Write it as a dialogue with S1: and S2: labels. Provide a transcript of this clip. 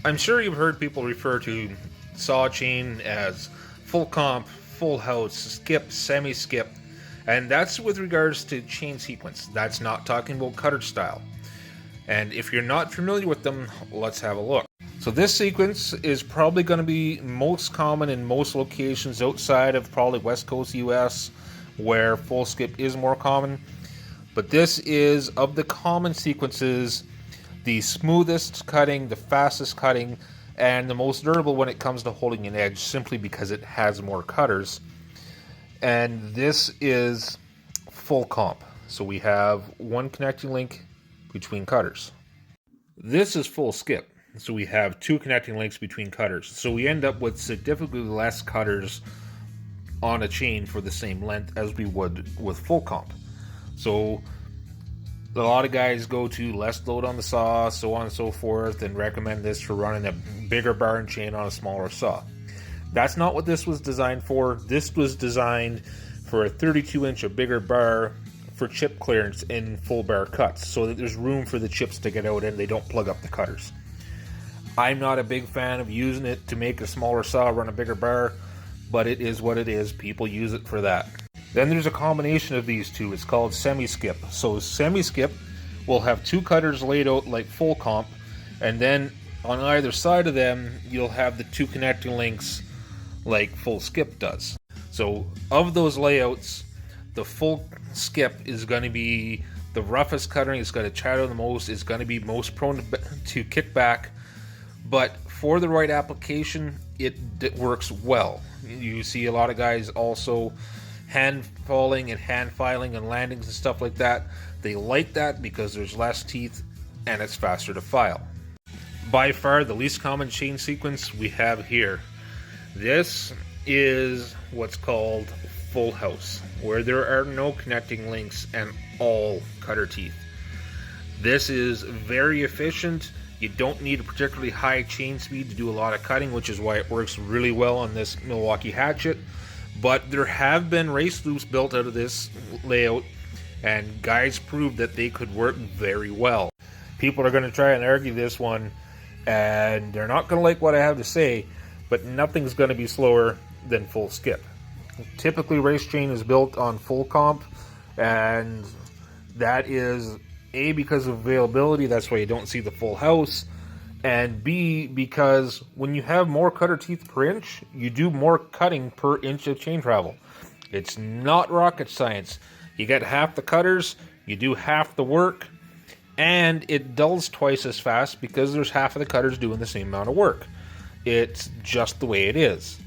S1: I'm sure you've heard people refer to saw chain as full comp, full house, skip, semi skip, and that's with regards to chain sequence. That's not talking about cutter style. And if you're not familiar with them, let's have a look. So this sequence is probably going to be most common in most locations outside of probably West Coast US, where full skip is more common. But this is, of the common sequences, the smoothest cutting, the fastest cutting, and the most durable when it comes to holding an edge, simply because it has more cutters. And this is full comp. So we have one connecting link between cutters. This is full skip. So we have two connecting links between cutters. So we end up with significantly less cutters on a chain for the same length as we would with full comp. So a lot of guys go to less load on the saw, so on and so forth, and recommend this for running a bigger bar and chain on a smaller saw. That's not what this was designed for. This was designed for a 32-inch or bigger bar for chip clearance in full bar cuts, so that there's room for the chips to get out and they don't plug up the cutters. I'm not a big fan of using it to make a smaller saw run a bigger bar, but it is what it is. People use it for that. Then there's a combination of these two. It's called semi-skip. So semi-skip will have two cutters laid out like full comp, and then on either side of them you'll have the two connecting links like full skip does. So of those layouts, the full skip is going to be the roughest cutting. It's going to chatter the most. It's going to be most prone to kick back. But for the right application, it works well. You see a lot of guys also hand falling and hand filing and landings and stuff like that. They like that because there's less teeth and it's faster to file. By far the least common chain sequence we have here. This is what's called full house, where there are no connecting links and all cutter teeth. This is very efficient. You don't need a particularly high chain speed to do a lot of cutting, which is why it works really well on this Milwaukee hatchet. But there have been race loops built out of this layout, and guys proved that they could work very well. People are going to try and argue this one, and they're not going to like what I have to say, but nothing's going to be slower than full skip. Typically, race chain is built on full comp, and that is A, because of availability. That's why you don't see the full house. And B, because when you have more cutter teeth per inch, you do more cutting per inch of chain travel. It's not rocket science. You get half the cutters, you do half the work, and it dulls twice as fast because there's half of the cutters doing the same amount of work. It's just the way it is.